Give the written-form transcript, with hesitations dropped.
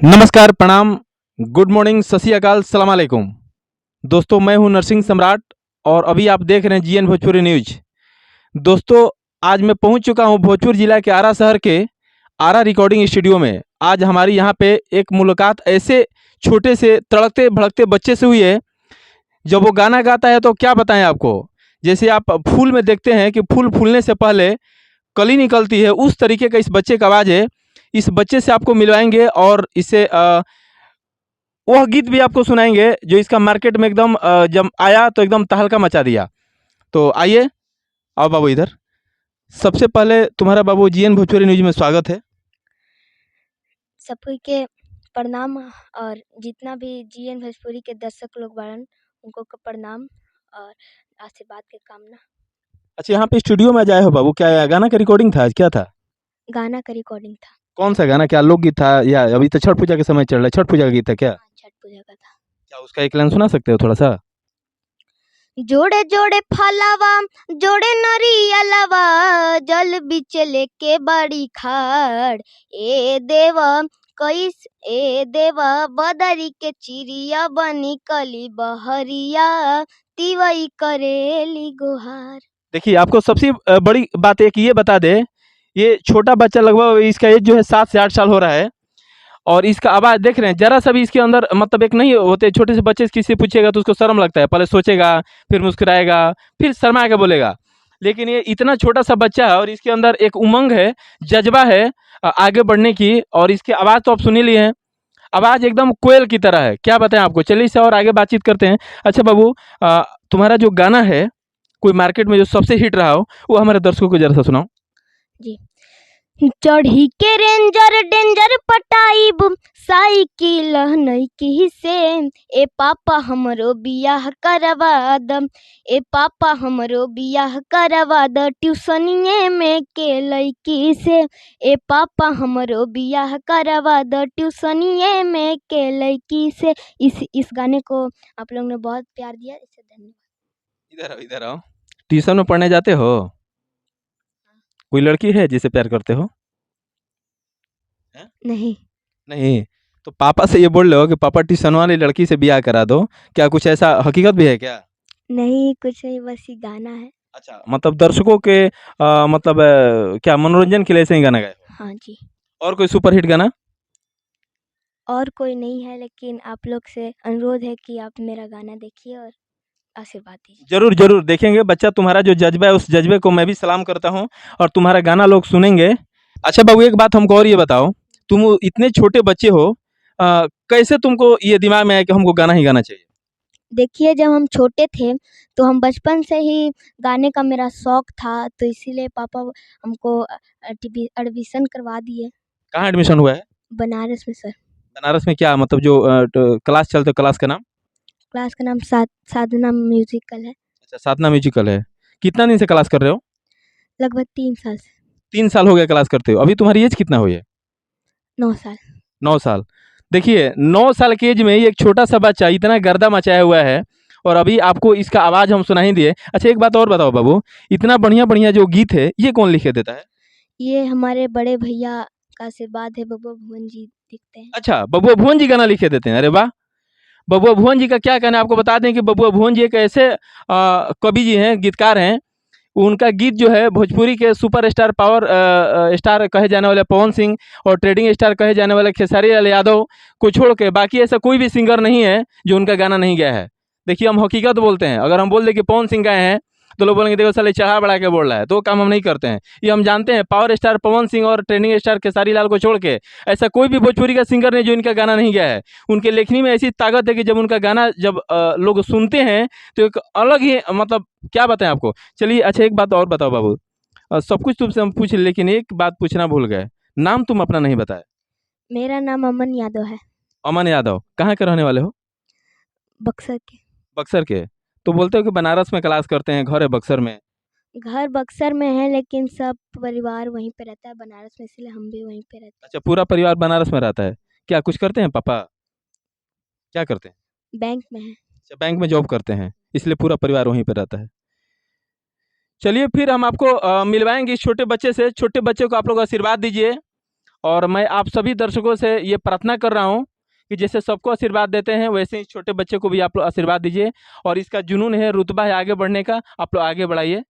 नमस्कार, प्रणाम, good morning, सत श्री अकाल, सलाम अलैकुम। दोस्तों, मैं हूं नरसिंह सम्राट और अभी आप देख रहे हैं जीएन भोजपुरी न्यूज। दोस्तों, आज मैं पहुंच चुका हूं भोजपुर जिला के आरा शहर के आरा रिकॉर्डिंग स्टूडियो में। आज हमारी यहां पे एक मुलाकात ऐसे छोटे से तड़कते भड़कते बच्चे से हुई है। जब वो गाना गाता है तो क्या बताएं आपको, जैसे आप फूल में देखते हैं कि फूल फूलने से पहले कली निकलती है, उस तरीके का इस बच्चे का आवाज़ है। इस बच्चे से आपको मिलवाएंगे और इसे वह गीत भी आपको सुनाएंगे जो इसका मार्केट में एकदम जब आया तो एकदम तहलका मचा दिया। तो आइए, आओ बाबू इधर। सबसे पहले तुम्हारा बाबू जीएन भोजपुरी न्यूज में स्वागत है। सबको के प्रणाम और जितना भी जीएन भोजपुरी के दर्शक लोग बाड़न उनको का प्रणाम और आशीर्वाद के कामना। अच्छा, यहाँ पे स्टूडियो में जाए हो बाबू, क्या गाना का रिकॉर्डिंग था आज, क्या था? गाना का रिकॉर्डिंग था। कौन सा गाना, क्या लोकगीत था या अभी तो छठ पूजा के समय चल रहा है, छठ पूजा का गीत है क्या? हाँ, छठ पूजा का था। क्या उसका एक लाइन सुना सकते हो थोड़ा सा? जोड़े जोड़े फलावा जोड़े नरियलवा जल बीच लेके बड़ी खाड़ ए देवा बदरी के चिड़िया बनी कली बहरिया तिवई करेली गुहार। देखिए, आपको सबसे बड़ी बात एक ये बता दे, ये छोटा बच्चा लगभग इसका एज जो है 7 से 8 साल हो रहा है और इसका आवाज़ देख रहे हैं, जरा सा भी इसके अंदर मतलब एक नहीं होते। छोटे से बच्चे से किसी पूछेगा तो उसको शर्म लगता है, पहले सोचेगा, फिर मुस्कुराएगा, फिर शर्मा के बोलेगा। लेकिन ये इतना छोटा सा बच्चा है और इसके अंदर एक उमंग है, जज्बा है आगे बढ़ने की। और इसकी आवाज़ तो आप सुन ही लिए हैं, आवाज़ एकदम कोयल की तरह है। क्या बताएं आपको, चलिए इससे और आगे बातचीत करते हैं। अच्छा बाबू, तुम्हारा जो गाना है कोई मार्केट में जो सबसे हिट रहा हो, वो हमारे दर्शकों को जरा सा सुनाओ जी। चढ़ी के रेंजर डेंजर पटाइब साइकिल नइकी से ए पापा हमरो बियाह करवा द ए पापा हमरो बियाह करवा द ट्यूशनिए में के लइकी से ए पापा हमरो बियाह करवा द ट्यूशनिए में के लइकी से। इस गाने को आप लोगों ने बहुत प्यार दिया, इससे धन्यवाद। इधर आओ, इधर आओ। ट्यूशन में पढ़ने जाते हो? कोई लड़की है जिसे प्यार करते हो? नहीं। नहीं, तो पापा से ये बोल रहे हो कि पापा ट्यूशन वाली लड़की से ब्याह करा दो, क्या कुछ ऐसा हकीकत भी है क्या? नहीं, कुछ नहीं, बस ये गाना है। अच्छा, मतलब दर्शकों के मतलब क्या मनोरंजन के लिए ऐसे ही गाना गाए हो? हाँ जी। और कोई सुपरहिट गाना? और कोई नहीं है, लेकिन आप लोग से अनुरोध है कि आप मेरा गाना देखिए और आशीर्वाद दीजिए। जरूर जरूर देखेंगे। बच्चा, तुम्हारा जो जज्बा है उस जज्बे को मैं भी सलाम करता हूँ और तुम्हारा गाना लोग सुनेंगे। अच्छा बाबू, एक बात हमको और ये बताओ, तुम इतने छोटे बच्चे हो, कैसे तुमको ये दिमाग में आया कि हमको गाना ही गाना चाहिए? देखिए, जब हम छोटे थे तो हम बचपन से ही गाने का मेरा शौक था, तो इसीलिए पापा हमको एडमिशन करवा दिए कहाँ एडमिशन हुआ है? बनारस में सर। बनारस में क्या मतलब जो क्लास चलते, क्लास का नाम? क्लास का नाम साधना म्यूजिकल है। अच्छा, साधना म्यूजिकल है। कितना दिन से क्लास कर रहे हो? लगभग 3 साल से। 3 साल हो गया क्लास करते हो। अभी तुम्हारी एज कितना हुई है? 9 साल। 9 साल। देखिए, 9 साल की एज में ही एक छोटा सा बच्चा इतना गर्दा मचाया हुआ है और अभी आपको इसका आवाज़ हम सुना ही दिए। अच्छा, एक बात और बताओ बाबू, इतना बढ़िया बढ़िया जो गीत है ये कौन लिख के देता है? ये हमारे बड़े भैया का आशीर्वाद है, बबुआ भुवन जी लिखते हैं। अच्छा, बबुआ भुवन जी गाना लिख के देते हैं, अरे वाह। बबुआ भुवन जी का क्या कहना है, आपको बता दें कि बबुआ भुवन जी एक ऐसे कवि जी हैं, गीतकार हैं। उनका गीत जो है भोजपुरी के सुपर स्टार पावर स्टार कहे जाने वाले पवन सिंह और ट्रेडिंग स्टार कहे जाने वाले खेसारी लाल यादव को छोड़ के बाकी ऐसा कोई भी सिंगर नहीं है जो उनका गाना नहीं गाया है। देखिए, हम हकीकत बोलते हैं। अगर हम बोल दें कि पवन सिंह गाए हैं तो लोग बोलेंगे देखो साले चढ़ा बढ़ा के बोल रहा है, तो वो काम हम नहीं करते हैं। ये हम जानते हैं, पावर स्टार पवन सिंह और ट्रेंडिंग स्टार खेसारी लाल को छोड़ के ऐसा कोई भी भोजपुरी का सिंगर नहीं जो इनका गाना नहीं गाया है। उनके लेखनी में ऐसी ताकत है कि जब उनका गाना जब लोग सुनते हैं तो एक अलग ही मतलब क्या बताएं आपको। चलिए, अच्छा एक बात और बताओ बाबू, सब कुछ तुमसे हम पूछ लेकिन एक बात पूछना भूल गए, नाम तुम अपना नहीं बताया। मेरा नाम अमन यादव है। अमन यादव, कहाँ के रहने वाले हो? बक्सर के। बक्सर के। तो बोलते हो कि बनारस में क्लास करते हैं, घर है बक्सर में। घर बक्सर में है, लेकिन सब परिवार वहीं पे रहता है बनारस में, इसलिए हम भी वहीं पे रहते हैं। अच्छा, पूरा परिवार बनारस में रहता है। क्या कुछ करते हैं पापा, क्या करते हैं? बैंक में है। अच्छा, बैंक में जॉब करते हैं, इसलिए पूरा परिवार वहीं पर रहता है। चलिए, फिर हम आपको मिलवाएंगे इस छोटे बच्चे से। छोटे बच्चे को आप लोग आशीर्वाद दीजिए और मैं आप सभी दर्शकों से ये प्रार्थना कर रहा हूँ कि जैसे सबको आशीर्वाद देते हैं वैसे ही छोटे बच्चे को भी आप लोग आशीर्वाद दीजिए, और इसका जुनून है, रुतबा है आगे बढ़ने का, आप लोग आगे बढ़ाइए।